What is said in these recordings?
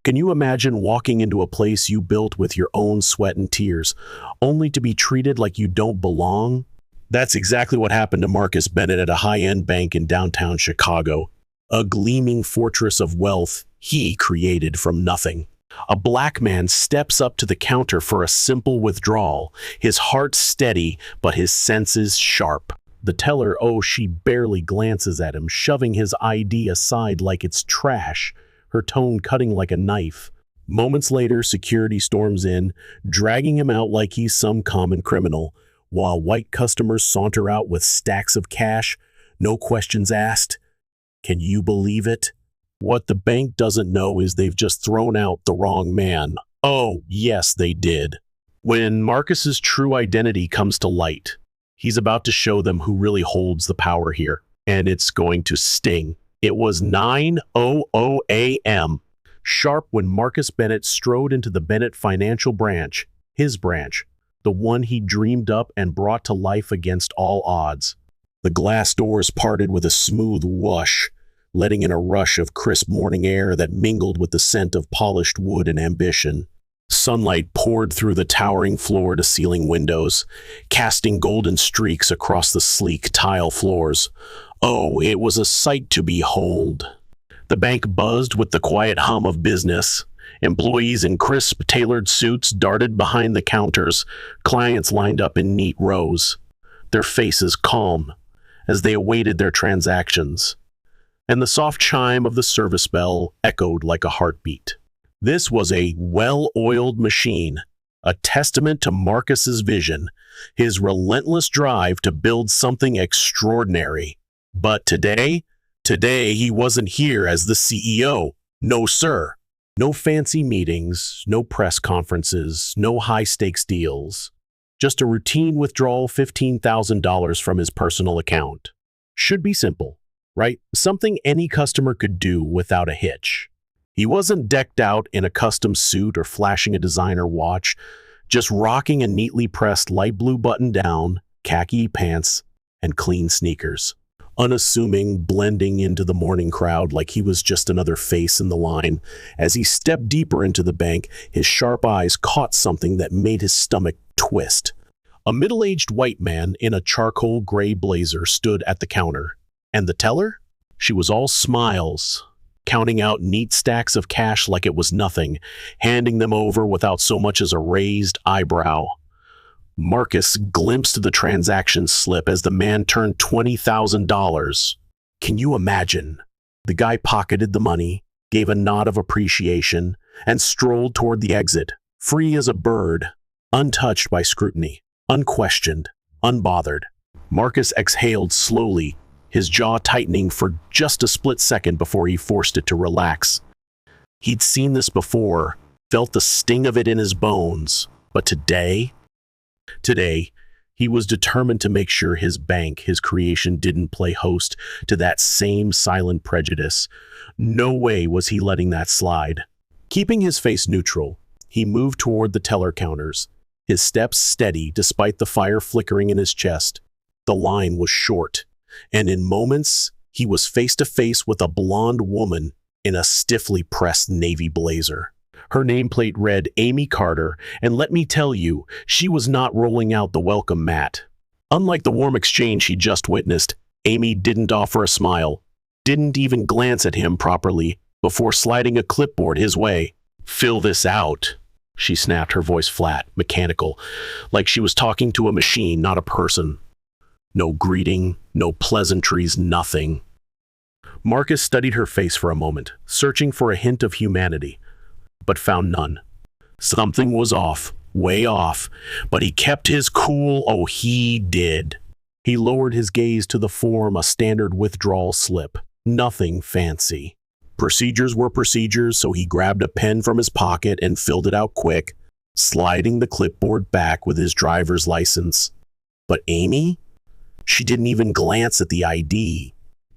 Can you imagine walking into a place you built with your own sweat and tears, only to be treated like you don't belong? That's exactly what happened to Marcus Bennett at a high-end bank in downtown Chicago, a gleaming fortress of wealth he created from nothing. A black man steps up to the counter for a simple withdrawal, his heart steady but his senses sharp. The teller, she barely glances at him, shoving his ID aside like it's trash, her tone cutting like a knife. Moments later, security storms in, dragging him out like he's some common criminal, while white customers saunter out with stacks of cash, no questions asked. Can you believe it? What the bank doesn't know is they've just thrown out the wrong man. Oh, yes, they did. When Marcus's true identity comes to light, he's about to show them who really holds the power here, and it's going to sting. It was 9:00 a.m. sharp when Marcus Bennett strode into the Bennett Financial branch, his branch, the one he dreamed up and brought to life against all odds. The glass doors parted with a smooth whoosh, letting in a rush of crisp morning air that mingled with the scent of polished wood and ambition. Sunlight poured through the towering floor-to-ceiling windows, casting golden streaks across the sleek tile floors. Oh, it was a sight to behold. The bank buzzed with the quiet hum of business. Employees in crisp, tailored suits darted behind the counters, clients lined up in neat rows, their faces calm as they awaited their transactions. And the soft chime of the service bell echoed like a heartbeat. This was a well-oiled machine, a testament to Marcus's vision, his relentless drive to build something extraordinary. But today he wasn't here as the CEO. No, sir. No fancy meetings, no press conferences, no high-stakes deals. Just a routine withdrawal, $15,000 from his personal account. Should be simple, right? Something any customer could do without a hitch. He wasn't decked out in a custom suit or flashing a designer watch, just rocking a neatly pressed light blue button-down, khaki pants, and clean sneakers. Unassuming, blending into the morning crowd like he was just another face in the line. As he stepped deeper into the bank, his sharp eyes caught something that made his stomach twist. A middle-aged white man in a charcoal gray blazer stood at the counter. And the teller? She was all smiles, counting out neat stacks of cash like it was nothing, handing them over without so much as a raised eyebrow. Marcus glimpsed the transaction slip as the man turned $20,000. Can you imagine? The guy pocketed the money, gave a nod of appreciation, and strolled toward the exit, free as a bird, untouched by scrutiny, unquestioned, unbothered. Marcus exhaled slowly, his jaw tightening for just a split second before he forced it to relax. He'd seen this before, felt the sting of it in his bones, but today, he was determined to make sure his bank, his creation, didn't play host to that same silent prejudice. No way was he letting that slide. Keeping his face neutral, he moved toward the teller counters, his steps steady despite the fire flickering in his chest. The line was short, and in moments, he was face to face with a blonde woman in a stiffly pressed navy blazer. Her nameplate read Amy Carter, and let me tell you, she was not rolling out the welcome mat. Unlike the warm exchange he just witnessed, Amy didn't offer a smile, didn't even glance at him properly before sliding a clipboard his way. "Fill this out," she snapped, her voice flat, mechanical, like she was talking to a machine, not a person. No greeting, no pleasantries, nothing. Marcus studied her face for a moment, searching for a hint of humanity, but found none. Something was off, way off, but he kept his cool. Oh, he did. He lowered his gaze to the form, a standard withdrawal slip. Nothing fancy. Procedures were procedures, so he grabbed a pen from his pocket and filled it out quick, sliding the clipboard back with his driver's license. But Amy? She didn't even glance at the ID.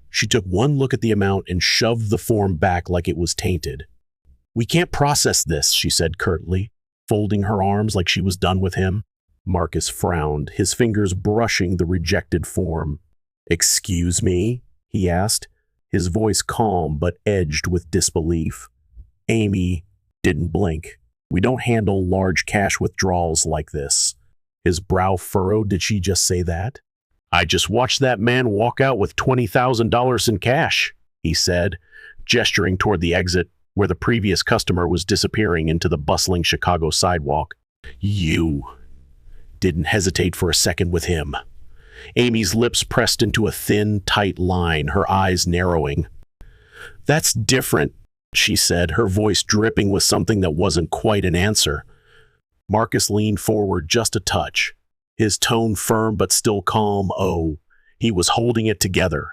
She took one look at the amount and shoved the form back like it was tainted. "We can't process this," she said curtly, folding her arms like she was done with him. Marcus frowned, his fingers brushing the rejected form. "Excuse me?" he asked, his voice calm but edged with disbelief. "Amy, didn't blink. We don't handle large cash withdrawals like this. His brow furrowed. Did she just say that? I just watched that man walk out with $20,000 in cash, he said, gesturing toward the exit where the previous customer was disappearing into the bustling Chicago sidewalk. You didn't hesitate for a second with him. Amy's lips pressed into a thin, tight line, her eyes narrowing. That's different, she said, her voice dripping with something that wasn't quite an answer. Marcus leaned forward just a touch, his tone firm but still calm. Oh, he was holding it together.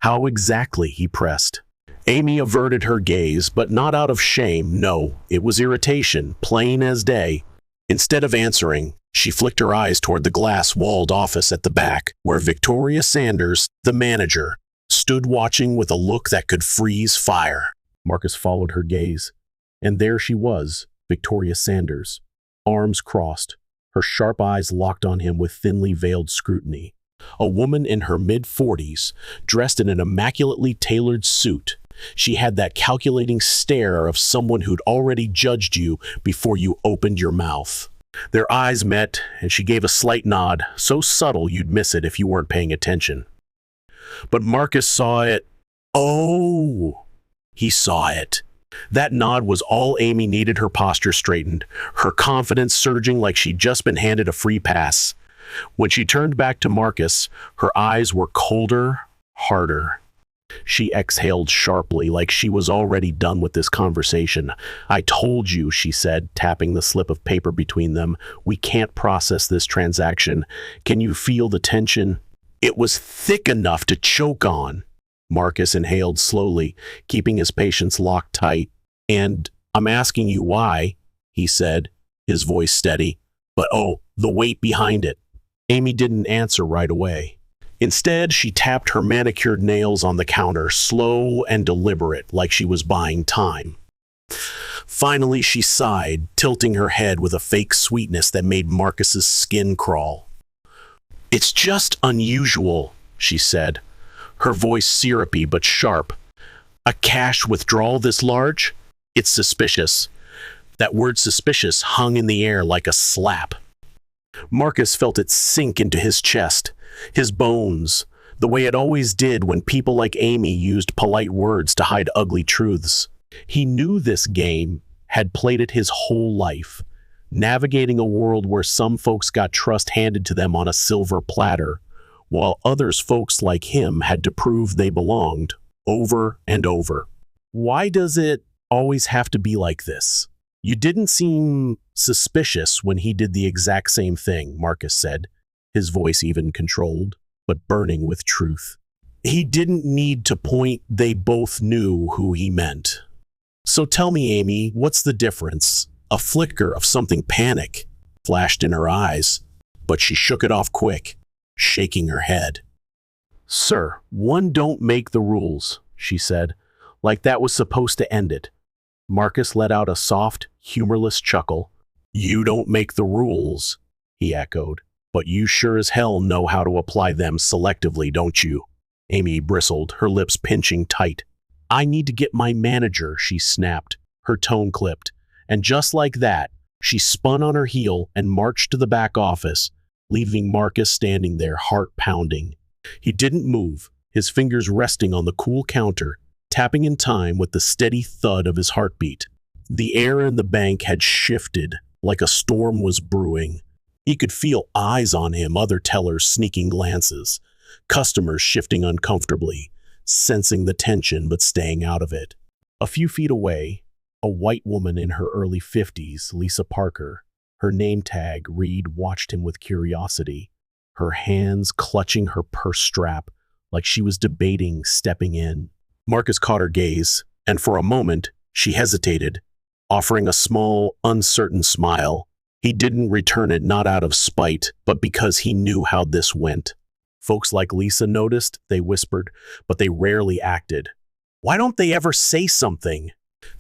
How exactly? He pressed. Amy averted her gaze, but not out of shame. No, it was irritation, plain as day. Instead of answering, she flicked her eyes toward the glass-walled office at the back, where Victoria Sanders, the manager, stood watching with a look that could freeze fire. Marcus followed her gaze, and there she was, Victoria Sanders, arms crossed, her sharp eyes locked on him with thinly veiled scrutiny. A woman in her mid-40s, dressed in an immaculately tailored suit. She had that calculating stare of someone who'd already judged you before you opened your mouth. Their eyes met, and she gave a slight nod, so subtle you'd miss it if you weren't paying attention. But Marcus saw it. Oh, he saw it. That nod was all Amy needed. Her posture straightened, her confidence surging like she'd just been handed a free pass. When she turned back to Marcus, her eyes were colder, harder. She exhaled sharply, like she was already done with this conversation. I told you, she said, tapping the slip of paper between them. We can't process this transaction. Can you feel the tension? It was thick enough to choke on. Marcus inhaled slowly, keeping his patience locked tight. And I'm asking you why, he said, his voice steady. But oh, the weight behind it. Amy didn't answer right away. Instead, she tapped her manicured nails on the counter, slow and deliberate, like she was buying time. Finally, she sighed, tilting her head with a fake sweetness that made Marcus's skin crawl. It's just unusual, she said, her voice syrupy but sharp. A cash withdrawal this large? It's suspicious. That word suspicious hung in the air like a slap. Marcus felt it sink into his chest, his bones, the way it always did when people like Amy used polite words to hide ugly truths. He knew this game, had played it his whole life, navigating a world where some folks got trust handed to them on a silver platter, while others folks like him had to prove they belonged, over and over. Why does it always have to be like this? You didn't seem suspicious when he did the exact same thing, Marcus said, his voice even controlled, but burning with truth. He didn't need to point. They both knew who he meant. So tell me, Amy, what's the difference? A flicker of something panic flashed in her eyes, but she shook it off quick, shaking her head. Sir, one don't make the rules, she said, like that was supposed to end it. Marcus let out a soft, humorless chuckle. You don't make the rules, he echoed, but you sure as hell know how to apply them selectively, don't you? Amy bristled, her lips pinching tight. I need to get my manager, she snapped, her tone clipped. And just like that, she spun on her heel and marched to the back office, leaving Marcus standing there, heart pounding. He didn't move, his fingers resting on the cool counter, tapping in time with the steady thud of his heartbeat. The air in the bank had shifted, like a storm was brewing. He could feel eyes on him, other tellers sneaking glances, customers shifting uncomfortably, sensing the tension but staying out of it. A few feet away, a white woman in her early 50s, Lisa Parker, her name tag Reed, watched him with curiosity, her hands clutching her purse strap like she was debating stepping in. Marcus caught her gaze, and for a moment, she hesitated, offering a small, uncertain smile. He didn't return it, not out of spite, but because he knew how this went. Folks like Lisa noticed, they whispered, but they rarely acted. Why don't they ever say something?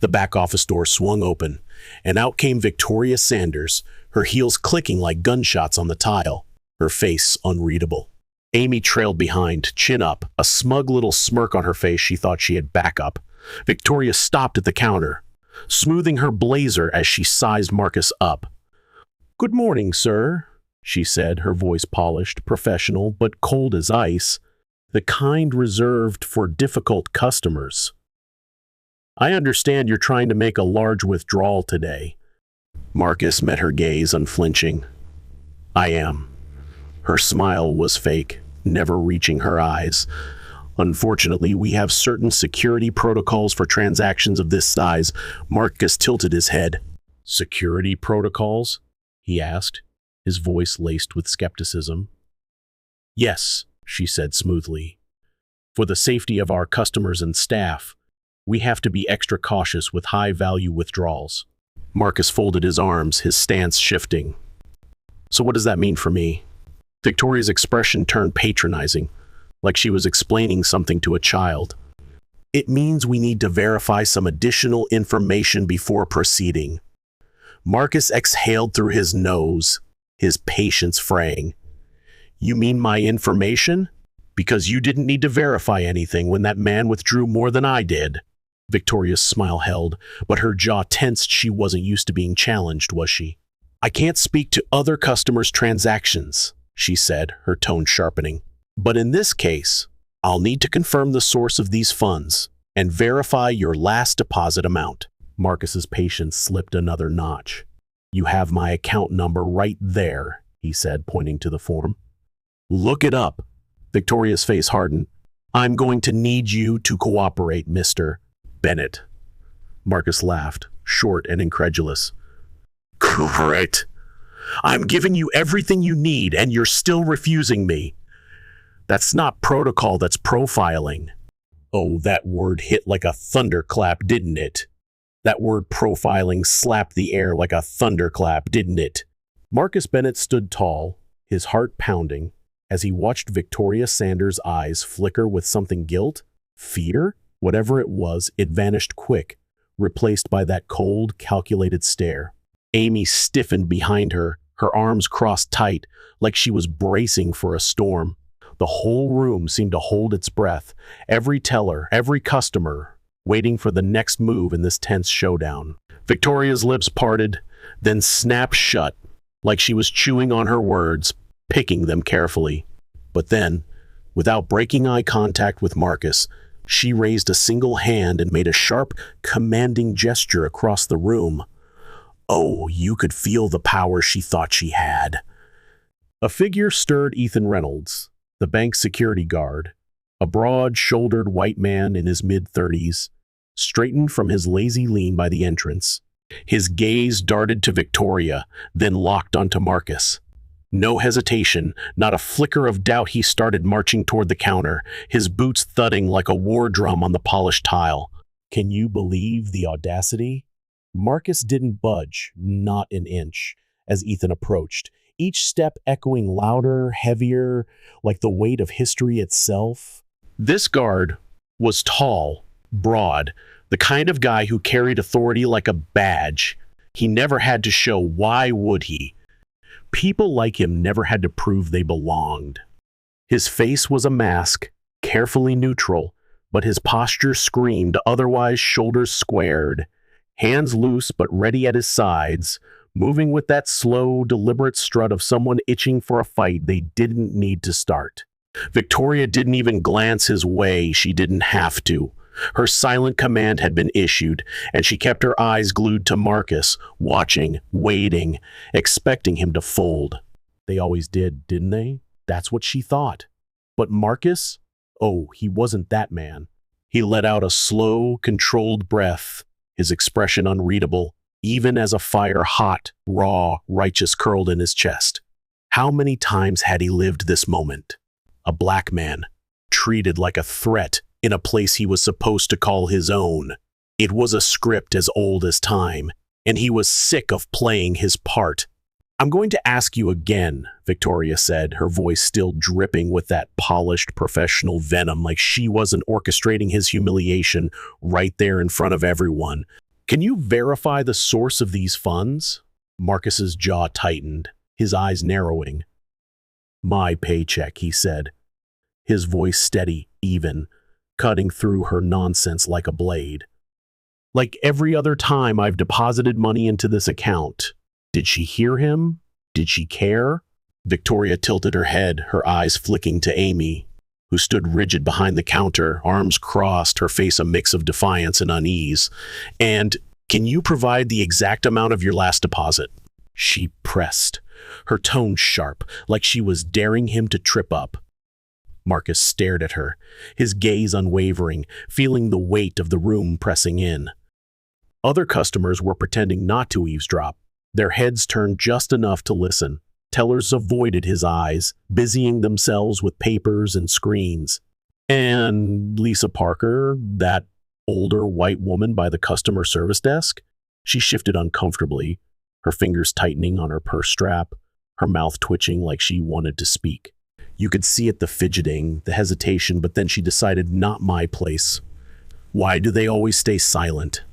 The back office door swung open, and out came Victoria Sanders, her heels clicking like gunshots on the tile, her face unreadable. Amy trailed behind, chin up, a smug little smirk on her face. She thought she had backup. Victoria stopped at the counter. smoothing her blazer as she sized Marcus up. "Good morning, sir," she said, her voice polished, professional, but cold as ice, the kind reserved for difficult customers. "I understand you're trying to make a large withdrawal today." Marcus met her gaze, unflinching. "I am." Her smile was fake, never reaching her eyes. "Unfortunately, we have certain security protocols for transactions of this size." Marcus tilted his head. "Security protocols?" he asked, his voice laced with skepticism. "Yes," she said smoothly. "For the safety of our customers and staff, we have to be extra cautious with high-value withdrawals." Marcus folded his arms, his stance shifting. "So what does that mean for me?" Victoria's expression turned patronizing, like she was explaining something to a child. "It means we need to verify some additional information before proceeding." Marcus exhaled through his nose, his patience fraying. "You mean my information? Because you didn't need to verify anything when that man withdrew more than I did." Victoria's smile held, but her jaw tensed. She wasn't used to being challenged, was she? "I can't speak to other customers' transactions," she said, her tone sharpening. "But in this case, I'll need to confirm the source of these funds and verify your last deposit amount." Marcus's patience slipped another notch. "You have my account number right there," he said, pointing to the form. "Look it up." Victoria's face hardened. "I'm going to need you to cooperate, Mr. Bennett." Marcus laughed, short and incredulous. "Great. I'm giving you everything you need, and you're still refusing me. That's not protocol, that's profiling." Oh, that word hit like a thunderclap, didn't it? That word profiling slapped the air like a thunderclap, didn't it? Marcus Bennett stood tall, his heart pounding, as he watched Victoria Sanders' eyes flicker with something guilt, fear, whatever it was. It vanished quick, replaced by that cold, calculated stare. Amy stiffened behind her, her arms crossed tight, like she was bracing for a storm. The whole room seemed to hold its breath, every teller, every customer, waiting for the next move in this tense showdown. Victoria's lips parted, then snapped shut, like she was chewing on her words, picking them carefully. But then, without breaking eye contact with Marcus, she raised a single hand and made a sharp, commanding gesture across the room. Oh, you could feel the power she thought she had. A figure stirred Ethan Reynolds, the bank's security guard, a broad-shouldered white man in his mid-30s, straightened from his lazy lean by the entrance. His gaze darted to Victoria, then locked onto Marcus. No hesitation, not a flicker of doubt, he started marching toward the counter, his boots thudding like a war drum on the polished tile. Can you believe the audacity? Marcus didn't budge, not an inch, as Ethan approached, each step echoing louder, heavier, like the weight of history itself. This guard was tall, broad, the kind of guy who carried authority like a badge. He never had to show. Why would he? People like him never had to prove they belonged. His face was a mask, carefully neutral, but his posture screamed, otherwise shoulders squared, hands loose but ready at his sides, moving with that slow, deliberate strut of someone itching for a fight they didn't need to start. Victoria didn't even glance his way. She didn't have to. Her silent command had been issued, and she kept her eyes glued to Marcus, watching, waiting, expecting him to fold. They always did, didn't they? That's what she thought. But Marcus? Oh, he wasn't that man. He let out a slow, controlled breath, his expression unreadable, even as a fire hot, raw, righteous curled in his chest. How many times had he lived this moment? A black man, treated like a threat in a place he was supposed to call his own. It was a script as old as time, and he was sick of playing his part. "I'm going to ask you again," Victoria said, her voice still dripping with that polished professional venom, like she wasn't orchestrating his humiliation right there in front of everyone. "Can you verify the source of these funds?" Marcus's jaw tightened, his eyes narrowing. "My paycheck," he said, his voice steady, even, cutting through her nonsense like a blade. Like every other time I've deposited money into this account. Did she hear him? Did she care? Victoria tilted her head, her eyes flicking to Amy, who stood rigid behind the counter, arms crossed, her face a mix of defiance and unease. And, can you provide the exact amount of your last deposit? She pressed, her tone sharp, like she was daring him to trip up. Marcus stared at her, his gaze unwavering, feeling the weight of the room pressing in. Other customers were pretending not to eavesdrop, their heads turned just enough to listen. Tellers avoided his eyes, busying themselves with papers and screens. And Lisa Parker, that older white woman by the customer service desk? She shifted uncomfortably, her fingers tightening on her purse strap, her mouth twitching like she wanted to speak. You could see it, the fidgeting, the hesitation, but then she decided, not my place. Why do they always stay silent?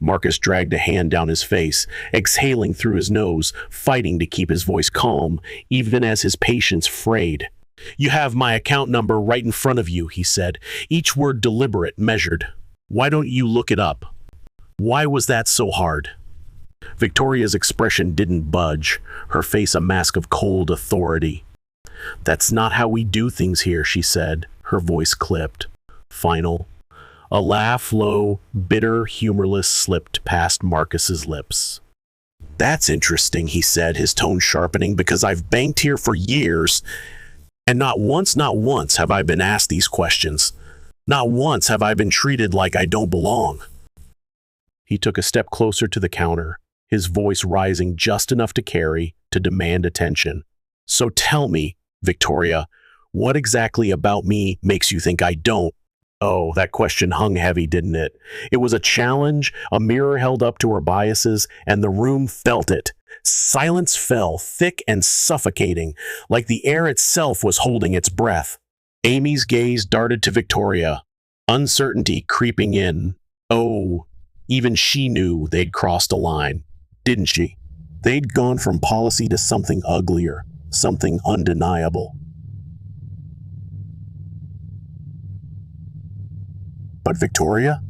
Marcus dragged a hand down his face, exhaling through his nose, fighting to keep his voice calm, even as his patience frayed. You have my account number right in front of you, he said, each word deliberate, measured. Why don't you look it up? Why was that so hard? Victoria's expression didn't budge, her face a mask of cold authority. That's not how we do things here, she said, her voice clipped, final. A laugh, low, bitter, humorless, slipped past Marcus's lips. That's interesting, he said, his tone sharpening, because I've banked here for years, and not once have I been asked these questions. Not once have I been treated like I don't belong. He took a step closer to the counter, his voice rising just enough to carry, to demand attention. So tell me, Victoria, what exactly about me makes you think I don't? Oh, that question hung heavy, didn't it? It was a challenge, a mirror held up to her biases, and the room felt it. Silence fell, thick and suffocating, like the air itself was holding its breath. Amy's gaze darted to Victoria, uncertainty creeping in. Oh, even she knew they'd crossed a line, didn't she? They'd gone from policy to something uglier, something undeniable. But Victoria?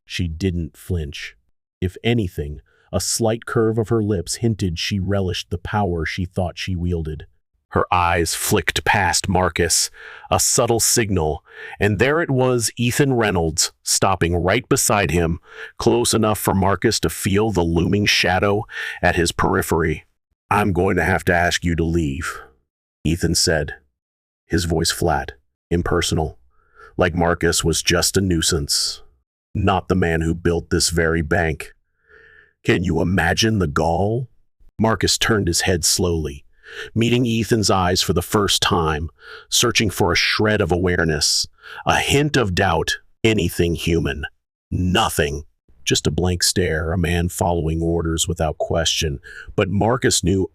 She didn't flinch. If anything, a slight curve of her lips hinted she relished the power she thought she wielded. Her eyes flicked past Marcus, a subtle signal, and there it was, Ethan Reynolds, stopping right beside him, close enough for Marcus to feel the looming shadow at his periphery. I'm going to have to ask you to leave, Ethan said, his voice flat, impersonal, like Marcus was just a nuisance, not the man who built this very bank. Can you imagine the gall? Marcus turned his head slowly, meeting Ethan's eyes for the first time, searching for a shred of awareness, a hint of doubt, anything human. Nothing. Just a blank stare, a man following orders without question. But Marcus knew,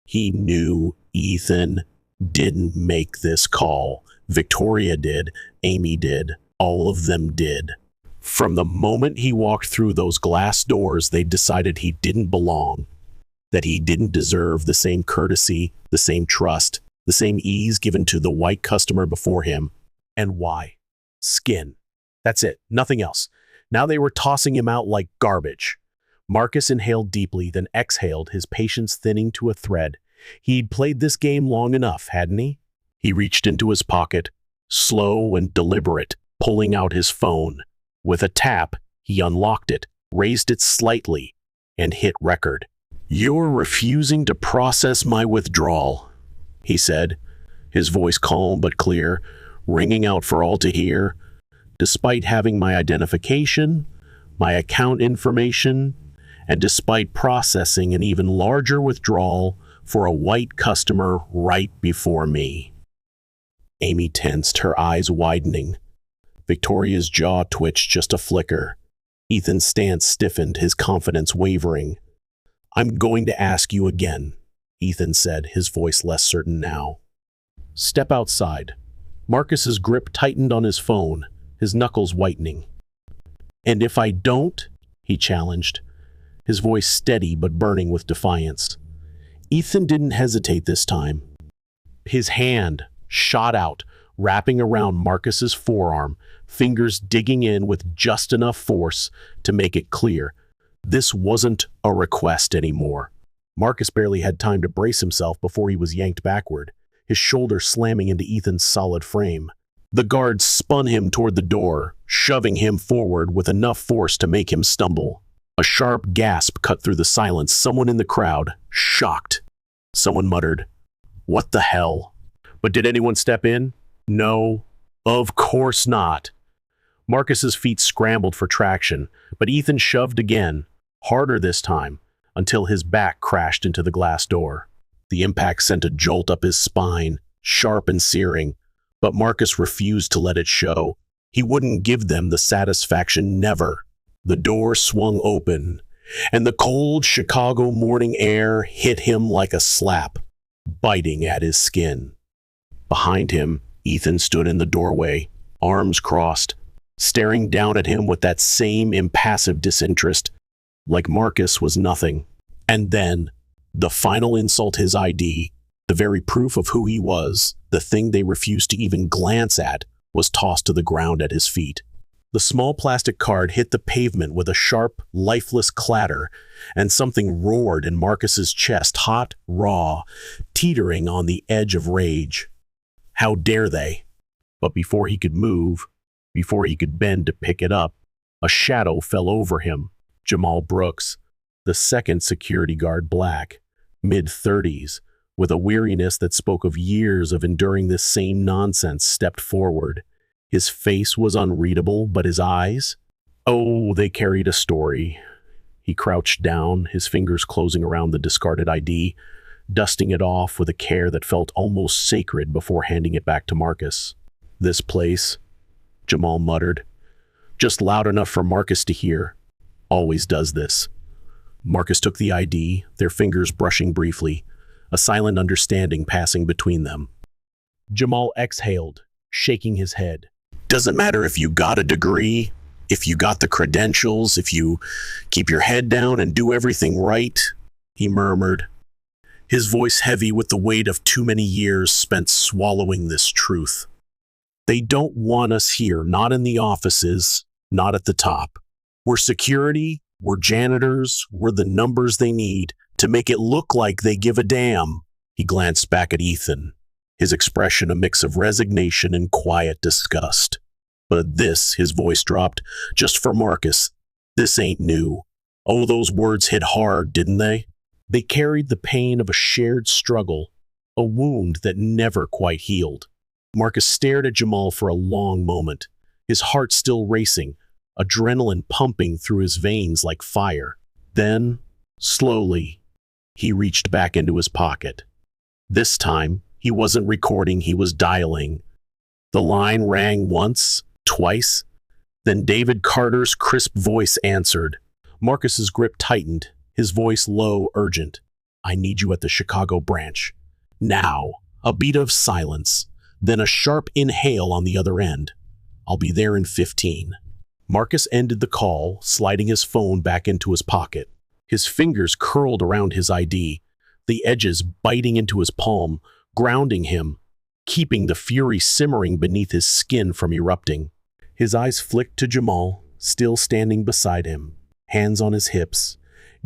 he knew Ethan didn't make this call. Victoria did, Amy did, all of them did. From the moment he walked through those glass doors, they decided he didn't belong, that he didn't deserve the same courtesy, the same trust, the same ease given to the white customer before him. And why? Skin. That's it, nothing else. Now they were tossing him out like garbage. Marcus inhaled deeply, then exhaled, his patience thinning to a thread. He'd played this game long enough, hadn't he? He reached into his pocket, slow and deliberate, pulling out his phone. With a tap, he unlocked it, raised it slightly, and hit record. You're refusing to process my withdrawal, he said, his voice calm but clear, ringing out for all to hear. Despite having my identification, my account information, and despite processing an even larger withdrawal for a white customer right before me. Amy tensed, her eyes widening. Victoria's jaw twitched just a flicker. Ethan's stance stiffened, his confidence wavering. I'm going to ask you again, Ethan said, his voice less certain now. Step outside. Marcus's grip tightened on his phone, his knuckles whitening. And if I don't, he challenged, his voice steady but burning with defiance. Ethan didn't hesitate this time. His hand shot out, wrapping around Marcus's forearm, fingers digging in with just enough force to make it clear this wasn't a request anymore. Marcus barely had time to brace himself before he was yanked backward, his shoulder slamming into Ethan's solid frame. The guard spun him toward the door, shoving him forward with enough force to make him stumble. A sharp gasp cut through the silence. Someone in the crowd, shocked. Someone muttered, "What the hell?" But did anyone step in? No, of course not. Marcus's feet scrambled for traction, but Ethan shoved again, harder this time, until his back crashed into the glass door. The impact sent a jolt up his spine, sharp and searing, but Marcus refused to let it show. He wouldn't give them the satisfaction, never. The door swung open, and the cold Chicago morning air hit him like a slap, biting at his skin. Behind him, Ethan stood in the doorway, arms crossed, staring down at him with that same impassive disinterest, like Marcus was nothing. And then, the final insult, his ID, the very proof of who he was, the thing they refused to even glance at, was tossed to the ground at his feet. The small plastic card hit the pavement with a sharp, lifeless clatter, and something roared in Marcus's chest, hot, raw, teetering on the edge of rage. How dare they? But before he could move, before he could bend to pick it up, a shadow fell over him. Jamal Brooks, the second security guard, black, mid-30s, with a weariness that spoke of years of enduring this same nonsense, stepped forward. His face was unreadable, but his eyes? Oh, they carried a story. He crouched down, his fingers closing around the discarded ID, dusting it off with a care that felt almost sacred before handing it back to Marcus. "This place," Jamal muttered, just loud enough for Marcus to hear, "always does this." Marcus took the ID, their fingers brushing briefly, a silent understanding passing between them. Jamal exhaled, shaking his head. "Doesn't matter if you got a degree, if you got the credentials, if you keep your head down and do everything right," he murmured, his voice heavy with the weight of too many years spent swallowing this truth. "They don't want us here, not in the offices, not at the top. We're security, we're janitors, we're the numbers they need to make it look like they give a damn." He glanced back at Ethan, his expression a mix of resignation and quiet disgust. "But this," his voice dropped, "just for Marcus, this ain't new." Oh, those words hit hard, didn't they? They carried the pain of a shared struggle, a wound that never quite healed. Marcus stared at Jamal for a long moment, his heart still racing, adrenaline pumping through his veins like fire. Then, slowly, he reached back into his pocket. This time, he wasn't recording, he was dialing. The line rang once, twice, then David Carter's crisp voice answered. Marcus's grip tightened, his voice low, urgent. "I need you at the Chicago branch. Now." A beat of silence, then a sharp inhale on the other end. "I'll be there in 15. Marcus ended the call, sliding his phone back into his pocket. His fingers curled around his ID, the edges biting into his palm, grounding him, keeping the fury simmering beneath his skin from erupting. His eyes flicked to Jamal, still standing beside him, hands on his hips,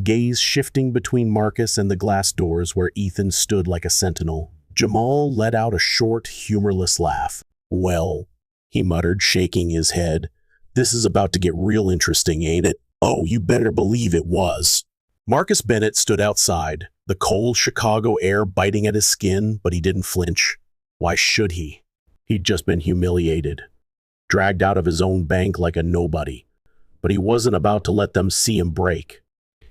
gaze shifting between Marcus and the glass doors where Ethan stood like a sentinel. Jamal let out a short, humorless laugh. "Well," he muttered, shaking his head, "this is about to get real interesting, ain't it?" "Oh, you better believe it was." Marcus Bennett stood outside, the cold Chicago air biting at his skin, but he didn't flinch. Why should he? He'd just been humiliated, dragged out of his own bank like a nobody, but he wasn't about to let them see him break.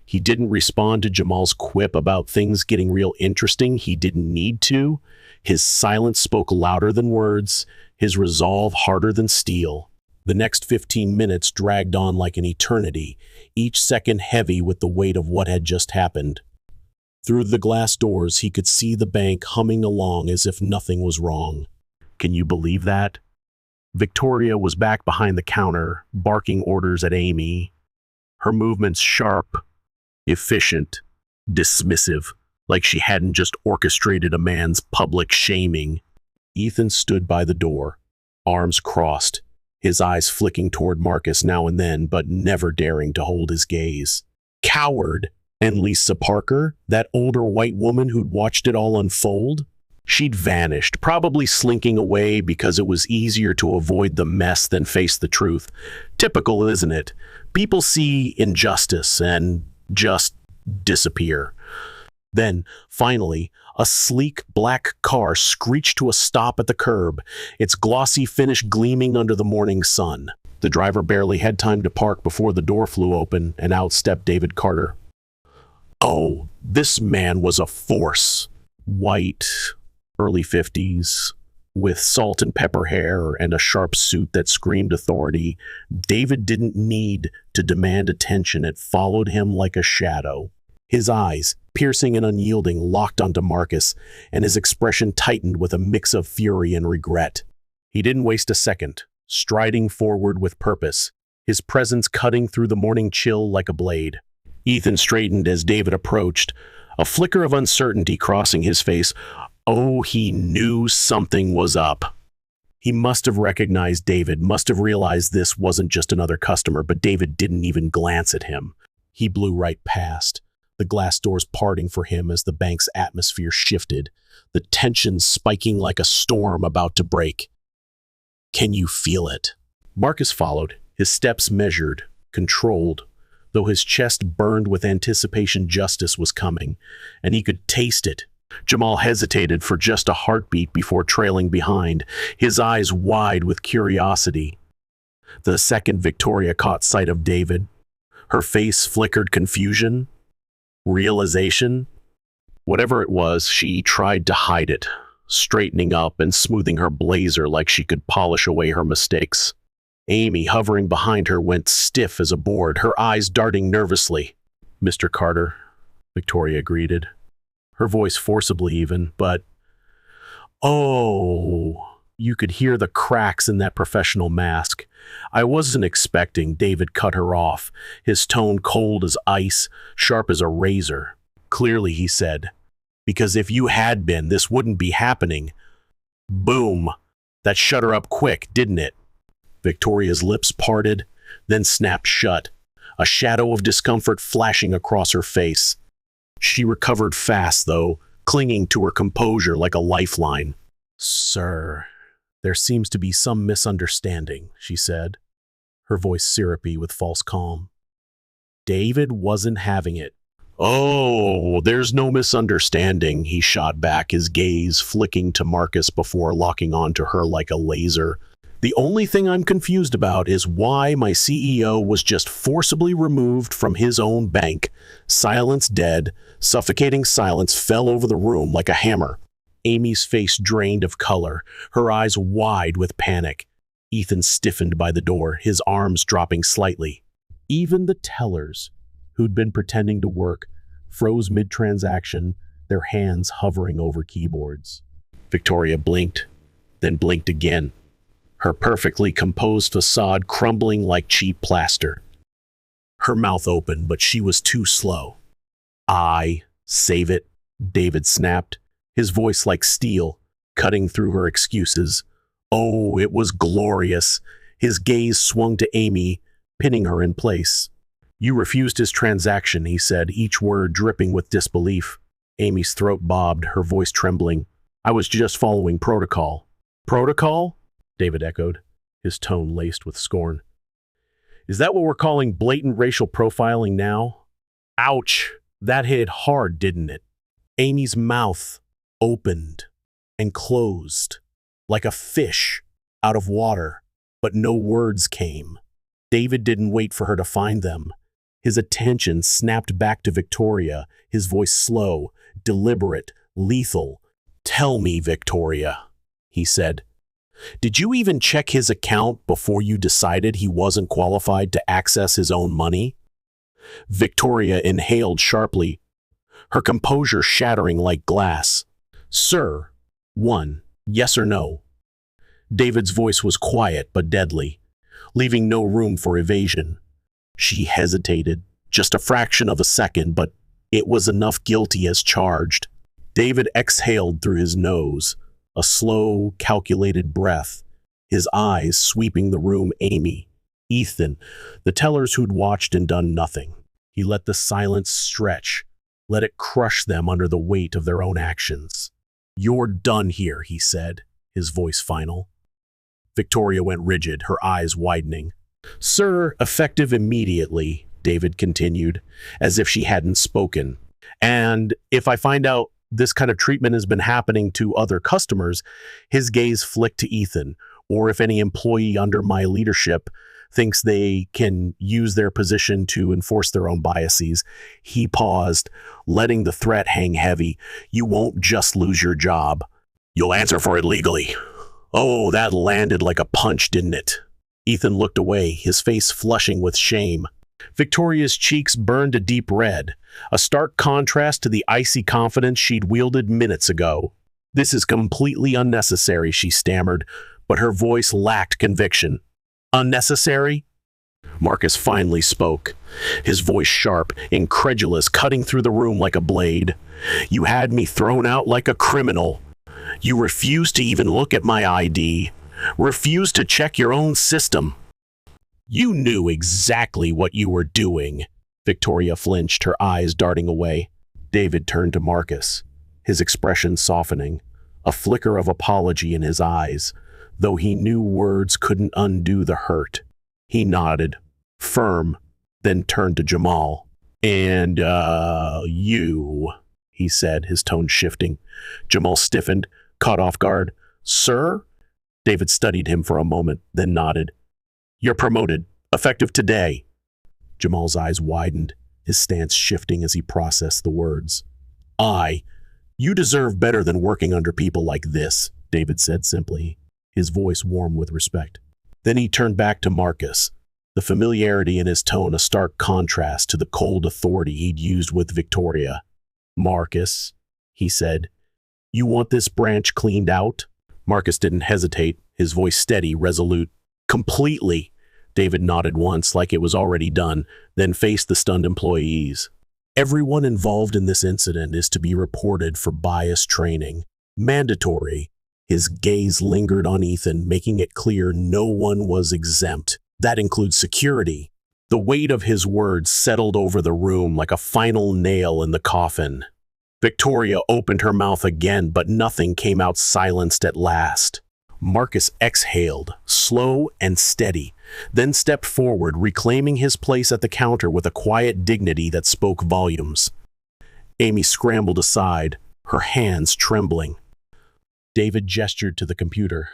He didn't respond to Jamal's quip about things getting real interesting. He didn't need to. His silence spoke louder than words, his resolve harder than steel. The next 15 minutes dragged on like an eternity, each second heavy with the weight of what had just happened. Through the glass doors, he could see the bank humming along as if nothing was wrong. Can you believe that? Victoria was back behind the counter, barking orders at Amy. Her movements sharp, efficient, dismissive, like she hadn't just orchestrated a man's public shaming. Ethan stood by the door, arms crossed, his eyes flicking toward Marcus now and then, but never daring to hold his gaze. Coward! And Lisa Parker, that older white woman who'd watched it all unfold? She'd vanished, probably slinking away because it was easier to avoid the mess than face the truth. Typical, isn't it? People see injustice and just disappear. Then, finally, a sleek black car screeched to a stop at the curb, its glossy finish gleaming under the morning sun. The driver barely had time to park before the door flew open, and out stepped David Carter. Oh, this man was a force. White, early 50s, with salt and pepper hair and a sharp suit that screamed authority. David didn't need to demand attention. It followed him like a shadow. His eyes, piercing and unyielding, locked onto Marcus, and his expression tightened with a mix of fury and regret. He didn't waste a second, striding forward with purpose, his presence cutting through the morning chill like a blade. Ethan straightened as David approached, a flicker of uncertainty crossing his face. Oh, he knew something was up. He must have recognized David, must have realized this wasn't just another customer, but David didn't even glance at him. He blew right past, the glass doors parting for him as the bank's atmosphere shifted, the tension spiking like a storm about to break. Can you feel it? Marcus followed, his steps measured, controlled, though his chest burned with anticipation. Justice was coming, and he could taste it. Jamal hesitated for just a heartbeat before trailing behind, his eyes wide with curiosity. The second Victoria caught sight of David, her face flickered confusion, realization. Whatever it was, she tried to hide it, straightening up and smoothing her blazer like she could polish away her mistakes. Amy, hovering behind her, went stiff as a board, her eyes darting nervously. "Mr. Carter," Victoria greeted, her voice forcibly even, but... Oh, you could hear the cracks in that professional mask. "I wasn't expecting," David cut her off, his tone cold as ice, sharp as a razor. "Clearly," he said, "because if you had been, this wouldn't be happening." Boom! That shut her up quick, didn't it? Victoria's lips parted, then snapped shut, a shadow of discomfort flashing across her face. She recovered fast, though, clinging to her composure like a lifeline. "Sir, there seems to be some misunderstanding," she said, her voice syrupy with false calm. David wasn't having it. "Oh, there's no misunderstanding," he shot back, his gaze flicking to Marcus before locking onto her like a laser. "The only thing I'm confused about is why my CEO was just forcibly removed from his own bank." Silence dead, suffocating silence fell over the room like a hammer. Amy's face drained of color, her eyes wide with panic. Ethan stiffened by the door, his arms dropping slightly. Even the tellers, who'd been pretending to work, froze mid-transaction, their hands hovering over keyboards. Victoria blinked, then blinked again, her perfectly composed facade crumbling like cheap plaster. Her mouth opened, but she was too slow. "Save it," David snapped, his voice like steel, cutting through her excuses. Oh, it was glorious. His gaze swung to Amy, pinning her in place. "You refused his transaction," he said, each word dripping with disbelief. Amy's throat bobbed, her voice trembling. "I was just following protocol." "Protocol?" David echoed, his tone laced with scorn. "Is that what we're calling blatant racial profiling now?" Ouch! That hit hard, didn't it? Amy's mouth opened and closed like a fish out of water, but no words came. David didn't wait for her to find them. His attention snapped back to Victoria, his voice slow, deliberate, lethal. "Tell me, Victoria," he said. "Did you even check his account before you decided he wasn't qualified to access his own money?" Victoria inhaled sharply, her composure shattering like glass. "Sir, one, yes or no?" David's voice was quiet but deadly, leaving no room for evasion. She hesitated, just a fraction of a second, but it was enough. "Guilty as charged." David exhaled through his nose, a slow, calculated breath, his eyes sweeping the room. Amy, Ethan, the tellers who'd watched and done nothing. He let the silence stretch, let it crush them under the weight of their own actions. "You're done here," he said, his voice final. Victoria went rigid, her eyes widening. "Sir, effective immediately," David continued, as if she hadn't spoken. "And if I find out this kind of treatment has been happening to other customers," his gaze flicked to Ethan, "or if any employee under my leadership thinks they can use their position to enforce their own biases." He paused, letting the threat hang heavy. "You won't just lose your job. You'll answer for it legally." Oh, that landed like a punch, didn't it? Ethan looked away, his face flushing with shame. Victoria's cheeks burned a deep red, a stark contrast to the icy confidence she'd wielded minutes ago. "This is completely unnecessary," she stammered, but her voice lacked conviction. "Unnecessary?" Marcus finally spoke, his voice sharp, incredulous, cutting through the room like a blade. "You had me thrown out like a criminal. You refused to even look at my ID, refused to check your own system. You knew exactly what you were doing." Victoria flinched, her eyes darting away. David turned to Marcus, his expression softening, a flicker of apology in his eyes, though he knew words couldn't undo the hurt. He nodded, firm, then turned to Jamal. "And, you," he said, his tone shifting. Jamal stiffened, caught off guard. "Sir?" David studied him for a moment, then nodded. "You're promoted, effective today." Jamal's eyes widened, his stance shifting as he processed the words. You deserve better than working under people like this," David said simply, his voice warm with respect. Then he turned back to Marcus, the familiarity in his tone a stark contrast to the cold authority he'd used with Victoria. "Marcus," he said, "you want this branch cleaned out?" Marcus didn't hesitate, his voice steady, resolute. "Completely." David nodded once, like it was already done, then faced the stunned employees. "Everyone involved in this incident is to be reported for bias training. Mandatory." His gaze lingered on Ethan, making it clear no one was exempt. "That includes security." The weight of his words settled over the room like a final nail in the coffin. Victoria opened her mouth again, but nothing came out, silenced at last. Marcus exhaled, slow and steady, then stepped forward, reclaiming his place at the counter with a quiet dignity that spoke volumes. Amy scrambled aside, her hands trembling. David gestured to the computer.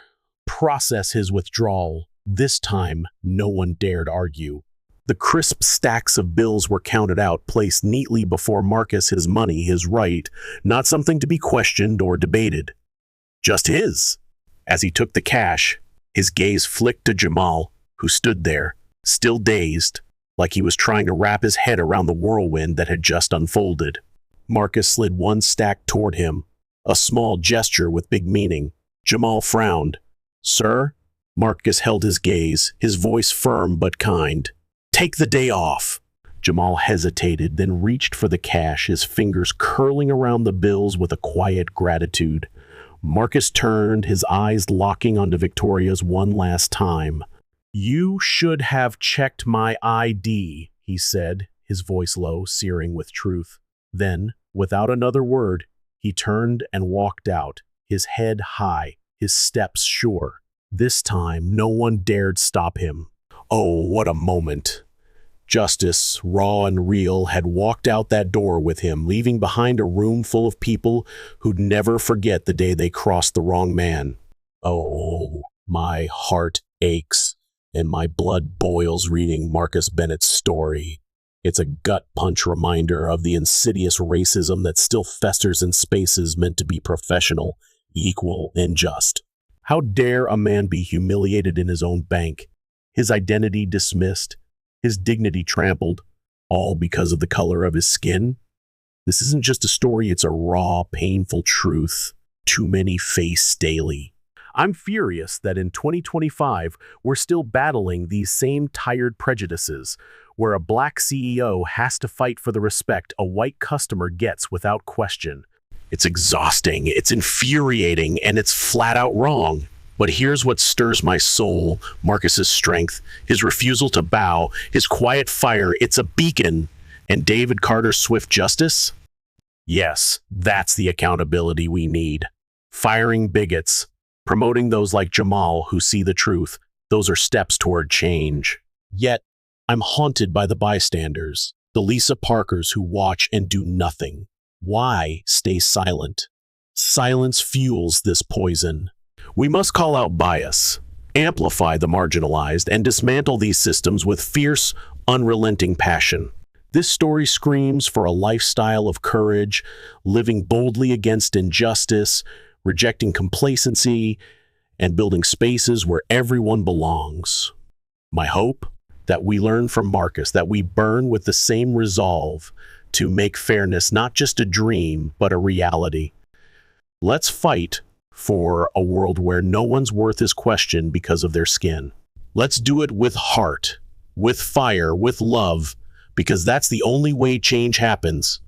"Process his withdrawal." This time, no one dared argue. The crisp stacks of bills were counted out, placed neatly before Marcus, his money, his right, not something to be questioned or debated. Just his. As he took the cash, his gaze flicked to Jamal, who stood there, still dazed, like he was trying to wrap his head around the whirlwind that had just unfolded. Marcus slid one stack toward him, a small gesture with big meaning. Jamal frowned. "Sir?" Marcus held his gaze, his voice firm but kind. "Take the day off." Jamal hesitated, then reached for the cash, his fingers curling around the bills with a quiet gratitude. Marcus turned, his eyes locking onto Victoria's one last time. "You should have checked my ID," he said, his voice low, searing with truth. Then, without another word, he turned and walked out, his head high, his steps sure. This time, no one dared stop him. Oh, what a moment! Justice, raw and real, had walked out that door with him, leaving behind a room full of people who'd never forget the day they crossed the wrong man. Oh, my heart aches, and my blood boils reading Marcus Bennett's story. It's a gut-punch reminder of the insidious racism that still festers in spaces meant to be professional, equal, and just. How dare a man be humiliated in his own bank, his identity dismissed, his dignity trampled, all because of the color of his skin? This isn't just a story, it's a raw, painful truth too many face daily. I'm furious that in 2025, we're still battling these same tired prejudices, where a black CEO has to fight for the respect a white customer gets without question. It's exhausting, it's infuriating, and it's flat out wrong. But here's what stirs my soul: Marcus's strength, his refusal to bow, his quiet fire. It's a beacon. And David Carter's swift justice? Yes, that's the accountability we need. Firing bigots, promoting those like Jamal who see the truth. Those are steps toward change. Yet, I'm haunted by the bystanders, the Lisa Parkers who watch and do nothing. Why stay silent? Silence fuels this poison. We must call out bias, amplify the marginalized, and dismantle these systems with fierce, unrelenting passion. This story screams for a lifestyle of courage, living boldly against injustice, rejecting complacency, and building spaces where everyone belongs. My hope? That we learn from Marcus, that we burn with the same resolve to make fairness not just a dream, but a reality. Let's fight for a world where no one's worth is questioned because of their skin. Let's do it with heart, with fire, with love, because that's the only way change happens.